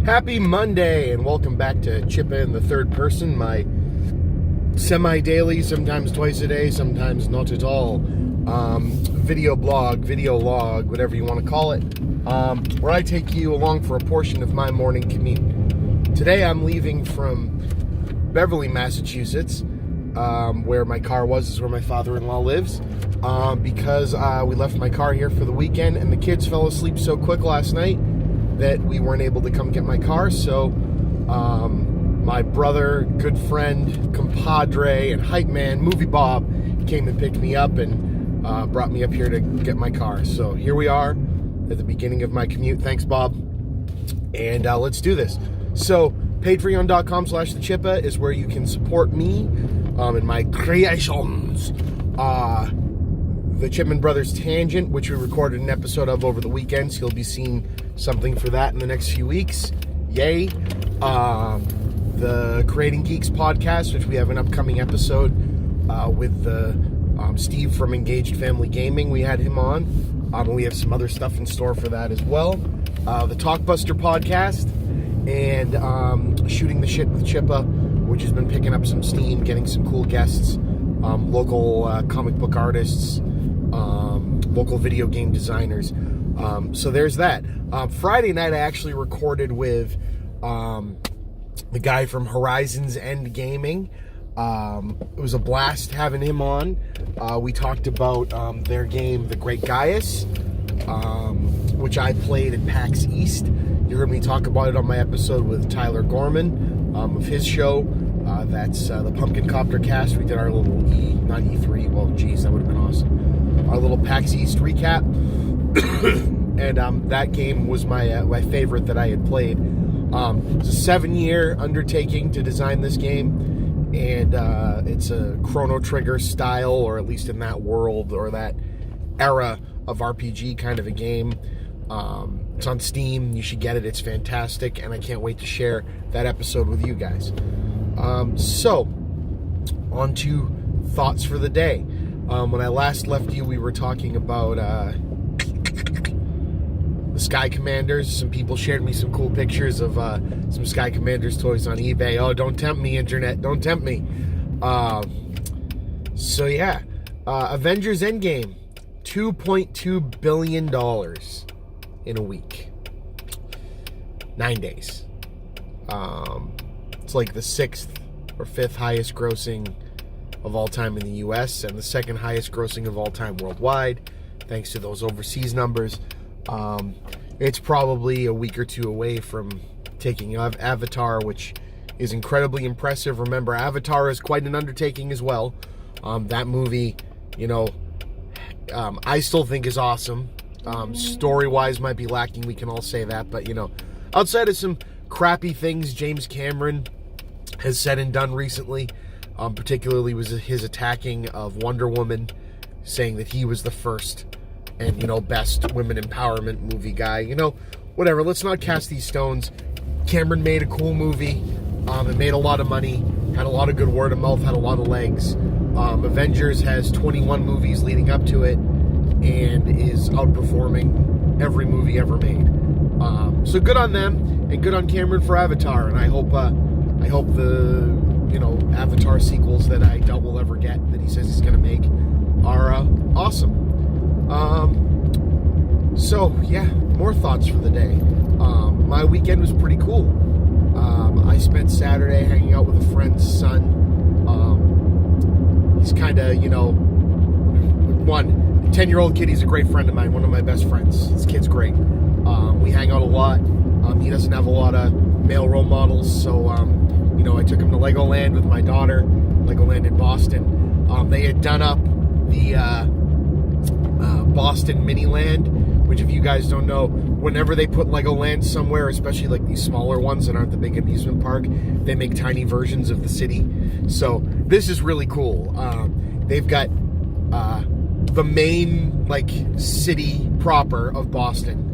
Happy Monday, and welcome back to Chippa in the third person, my semi-daily, sometimes twice a day, sometimes not at all, video blog, video log, whatever you want to call it, where I take you along for a portion of my morning commute. Today I'm leaving from Beverly, Massachusetts, where my car was, is where my father-in-law lives, because we left my car here for the weekend, and the kids fell asleep so quick last night that we weren't able to come get my car. So my brother, good friend, compadre, and hype man, Movie Bob, came and picked me up and brought me up here to get my car. So here we are at the beginning of my commute. Thanks, Bob. And let's do this. So patreon.com/thechippa is where you can support me in my creations. The Chipman Brothers Tangent, which we recorded an episode of over the weekend, so you'll be seeing something for that in the next few weeks. Yay. The Creating Geeks podcast, which we have an upcoming episode with Steve from Engaged Family Gaming. We had him on. And we have some other stuff in store for that as well. The Talkbuster podcast and Shooting the Shit with Chippa, which has been picking up some steam, getting some cool guests, local comic book artists, local video game designers. So there's that. Friday night I actually recorded with the guy from Horizon's End Gaming. It was a blast having him on. We talked about their game, The Great Gaius, which I played at PAX East. You heard me talk about it on my episode with Tyler Gorman of his show. That's the Pumpkin Copter Cast. We did our little not E3, well, geez, that would have been awesome. Our little PAX East recap. And that game was my favorite that I had played. It's a 7-year undertaking to design this game, and it's a Chrono Trigger style, or at least in that world or that era of RPG kind of a game. It's on Steam. You should get it. It's fantastic, and I can't wait to share that episode with you guys. So, on to thoughts for the day. When I last left you, we were talking about the Sky Commanders. Some people shared me some cool pictures of some Sky Commanders toys on eBay. Oh, don't tempt me, internet. Don't tempt me. So, yeah. Avengers Endgame. $2.2 billion in a week. 9 days. It's like the 6th or 5th highest grossing of all time in the US and the 2nd highest grossing of all time worldwide, thanks to those overseas numbers. It's probably a week or two away from taking Avatar, which is incredibly impressive. Remember, Avatar is quite an undertaking as well. That movie, I still think is awesome. Story-wise might be lacking, we can all say that, but, outside of some crappy things James Cameron has said and done recently, particularly was his attacking of Wonder Woman, saying that he was the first and, best women empowerment movie guy. Whatever, let's not cast these stones. Cameron made a cool movie. It made a lot of money, had a lot of good word of mouth, had a lot of legs. Avengers has 21 movies leading up to it and is outperforming every movie ever made. So good on them, and good on Cameron for Avatar, and I hope the Avatar sequels that I doubt we'll ever get, that he says he's going to make, are awesome. So yeah, more thoughts for the day. My weekend was pretty cool. I spent Saturday hanging out with a friend's son. He's kind of, 10-year-old kid. He's a great friend of mine, one of my best friends. This kid's great. We hang out a lot. He doesn't have a lot of male role models, so I took him to Legoland with my daughter, Legoland in Boston. They had done up the Boston Miniland, which, if you guys don't know, whenever they put Legoland somewhere, especially like these smaller ones that aren't the big amusement park, they make tiny versions of the city. So this is really cool. They've got the main city proper of Boston.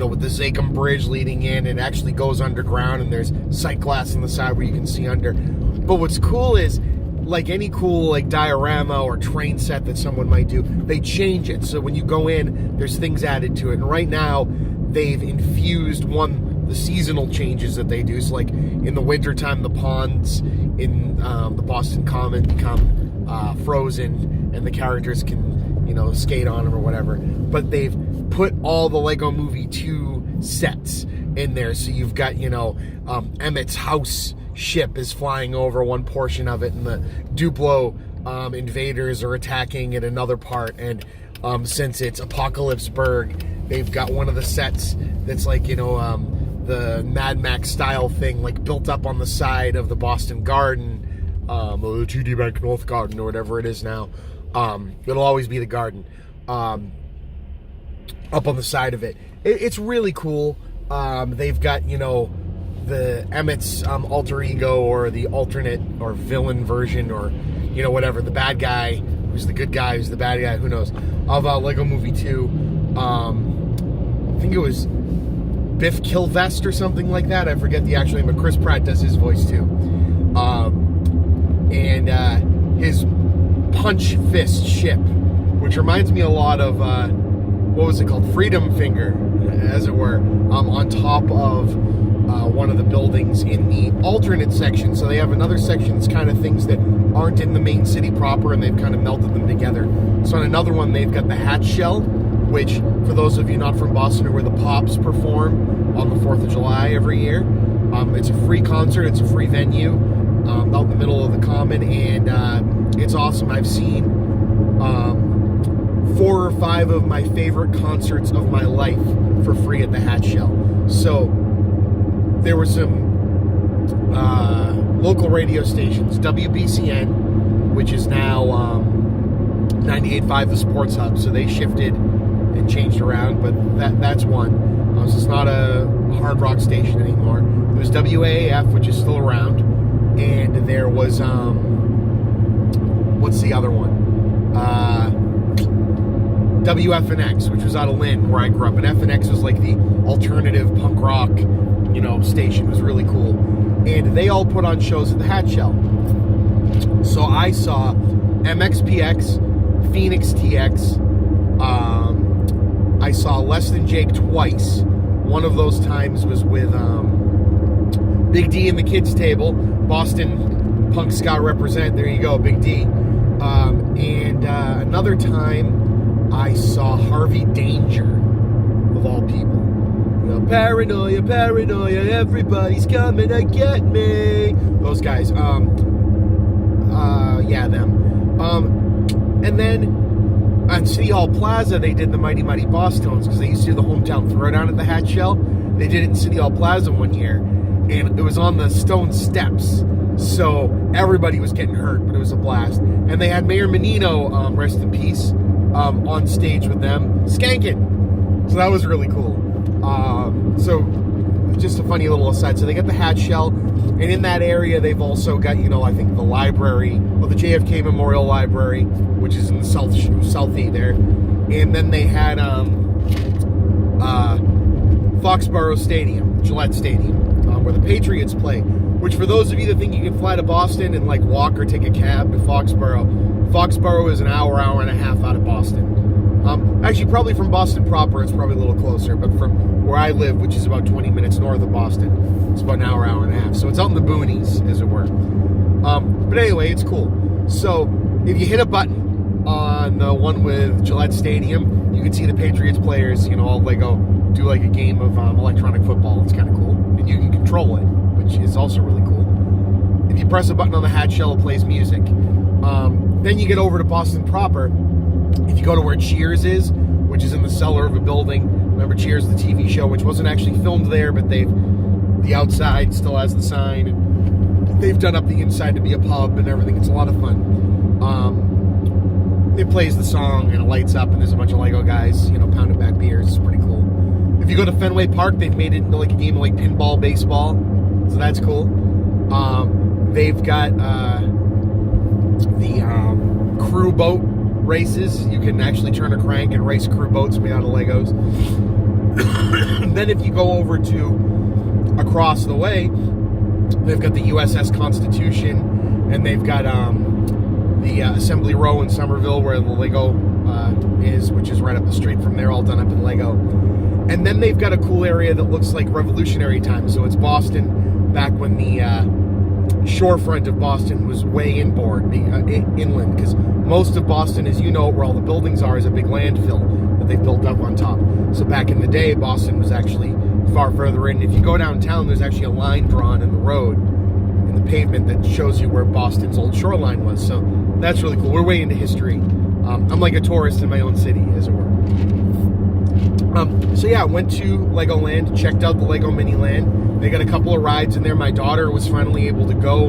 With the Zakim Bridge leading in, it actually goes underground, and there's sight glass on the side where you can see under. But what's cool is, like any cool diorama or train set that someone might do, they change it. So when you go in, there's things added to it. And right now, they've infused one the seasonal changes that they do. So like in the wintertime, the ponds in the Boston Common become frozen, and the characters can, skate on them or whatever. But they've put all the Lego Movie 2 sets in there. So you've got, Emmett's house ship is flying over one portion of it, and the Duplo invaders are attacking at another part. And since it's Apocalypseburg, they've got one of the sets that's like, the Mad Max style thing, like built up on the side of the Boston Garden, the TD Bank North Garden, or whatever it is now. It'll always be the Garden, up on the side of it. It's really cool. They've got, the Emmett's alter ego, or the alternate or villain version, or, whatever, the bad guy, who's the good guy, who's the bad guy, who knows, of Lego Movie 2. I think it was Biff Killvest or something like that. I forget the actual name, but Chris Pratt does his voice too. And his punch fist ship, which reminds me a lot of, what was it called? Freedom Finger, as it were, on top of one of the buildings in the alternate section. So they have another section that's kind of things that aren't in the main city proper, and they've kind of melted them together. So on another one, they've got the Hatch Shell, which, for those of you not from Boston, are where the Pops perform on the 4th of July every year. It's a free concert. It's a free venue out in the middle of the Common, and it's awesome. I've seen 4 or 5 of my favorite concerts of my life for free at the Hatch Shell. So there were some local radio stations, WBCN, which is now 98.5 the Sports Hub, so they shifted and changed around, but that's one. So it's not a hard rock station anymore. There was WAAF, which is still around, and there was what's the other one? WFNX, which was out of Lynn, where I grew up, and FNX was like the alternative punk rock, station. It was really cool, and they all put on shows at the Hatch Shell. So I saw MXPX, Phoenix TX. I saw Less Than Jake twice. One of those times was with Big D and the Kids Table. Boston Punk Ska represent. There you go, Big D. And another time I saw Harvey Danger, of all people. Paranoia, paranoia, everybody's coming to get me. Those guys. Yeah, them. And then on City Hall Plaza, they did the Mighty Mighty Boss Tones, because they used to do the hometown throwdown at the Hatch Shell. They did it in City Hall Plaza one year, and it was on the stone steps, so everybody was getting hurt, but it was a blast. And they had Mayor Menino, rest in peace, on stage with them, skanking. So that was really cool. So just a funny little aside. So they got the Hatch Shell, and in that area they've also got, I think the library, or the JFK Memorial Library, which is in the southie there. And then they had Foxborough Stadium, Gillette Stadium, where the Patriots play. Which, for those of you that think you can fly to Boston and like walk or take a cab to Foxborough is an hour and a half out of Boston. Actually, probably from Boston proper, it's probably a little closer, but from where I live, which is about 20 minutes north of Boston, it's about an hour and a half. So it's out in the boonies, as it were. But anyway, it's cool. So if you hit a button on the one with Gillette Stadium, you can see the Patriots players, all Lego, do like a game of electronic football. It's kind of cool. And you can control it, which is also really cool. If you press a button on the Hatch Shell, it plays music. Then you get over to Boston proper. If you go to where Cheers is, which is in the cellar of a building, remember Cheers, the TV show, which wasn't actually filmed there, but the outside still has the sign, and they've done up the inside to be a pub and everything. It's a lot of fun. It plays the song and it lights up, and there's a bunch of Lego guys, pounding back beers. It's pretty cool. If you go to Fenway Park, they've made it into like a game of like pinball baseball, so that's cool. They've got the crew boat races. You can actually turn a crank and race crew boats made out of Legos. Then if you go over to across the way, they've got the USS Constitution, and they've got the Assembly Row in Somerville, where the Lego is, which is right up the street from there, all done up in Lego. And then they've got a cool area that looks like Revolutionary times. So it's Boston back when the shorefront of Boston was way inland. Because most of Boston, as you know, where all the buildings are, is a big landfill that they've built up on top. So back in the day, Boston was actually far further in. If you go downtown, there's actually a line drawn in the road, in the pavement, that shows you where Boston's old shoreline was. So that's really cool. We're way into history. I'm like a tourist in my own city, as it were. So yeah, I went to Legoland, checked out the Lego Miniland. They got a couple of rides in there. My daughter was finally able to go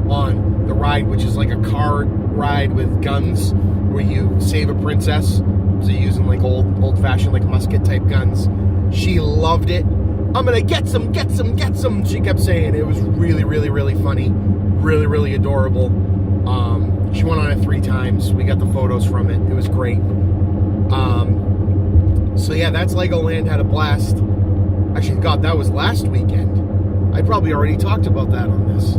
on the ride, which is like a car ride with guns, where you save a princess. So you're using like old-fashioned like musket type guns. She loved it. I'm gonna get some. She kept saying it was really, really, really funny, really, really adorable. She went on it 3 times. We got the photos from it. It was great. So yeah, that's Legoland. Had a blast. Actually, God, that was last weekend. I probably already talked about that on this.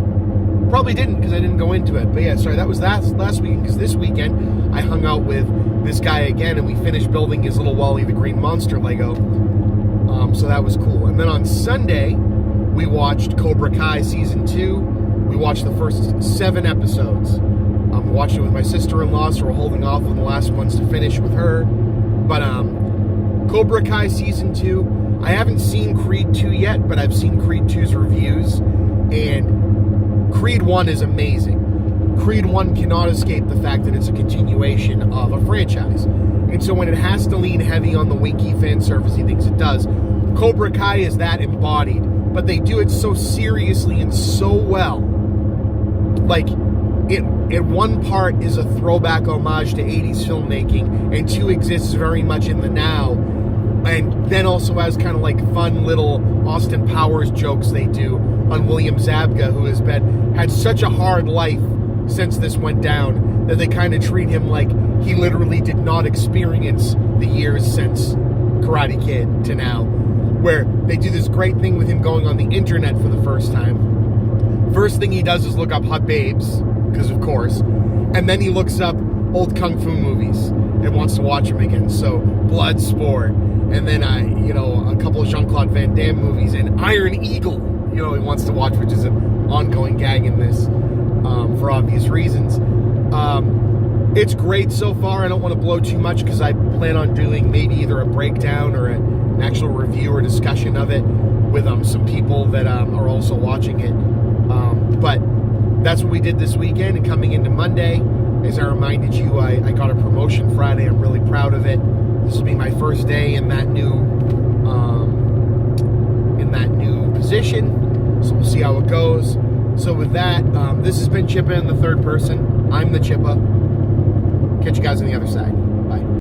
Probably didn't, because I didn't go into it. But yeah, sorry, that was last weekend, because this weekend I hung out with this guy again, and we finished building his little Wally the Green Monster Lego. So that was cool. And then on Sunday, we watched Cobra Kai Season 2. We watched the first 7 episodes. I'm watching it with my sister-in-law, so we're holding off on the last ones to finish with her. But Cobra Kai Season 2, I haven't seen Creed 2 yet, but I've seen Creed 2's reviews, and Creed 1 is amazing. Creed 1 cannot escape the fact that it's a continuation of a franchise. And so when it has to lean heavy on the winky fan servicey things it does, Cobra Kai is that embodied, but they do it so seriously and so well. Like, it one part is a throwback homage to 80s filmmaking, and 2 exists very much in the now, and then also has kind of like fun little Austin Powers jokes they do on William Zabka, who has had such a hard life since this went down, that they kind of treat him like he literally did not experience the years since Karate Kid to now, where they do this great thing with him going on the internet for the first time. First thing he does is look up hot babes, because of course, and then he looks up old kung fu movies and wants to watch them again. So Bloodsport, and then a couple of Jean-Claude Van Damme movies, and Iron Eagle, he wants to watch, which is an ongoing gag in this, for obvious reasons. It's great so far. I don't want to blow too much, because I plan on doing maybe either a breakdown or an actual review or discussion of it with some people that are also watching it. But that's what we did this weekend. And coming into Monday, as I reminded you, I got a promotion Friday. I'm really proud of it. This will be my first day in that new position. So we'll see how it goes. So with that, this has been Chippa in the third person. I'm the Chippa. Catch you guys on the other side.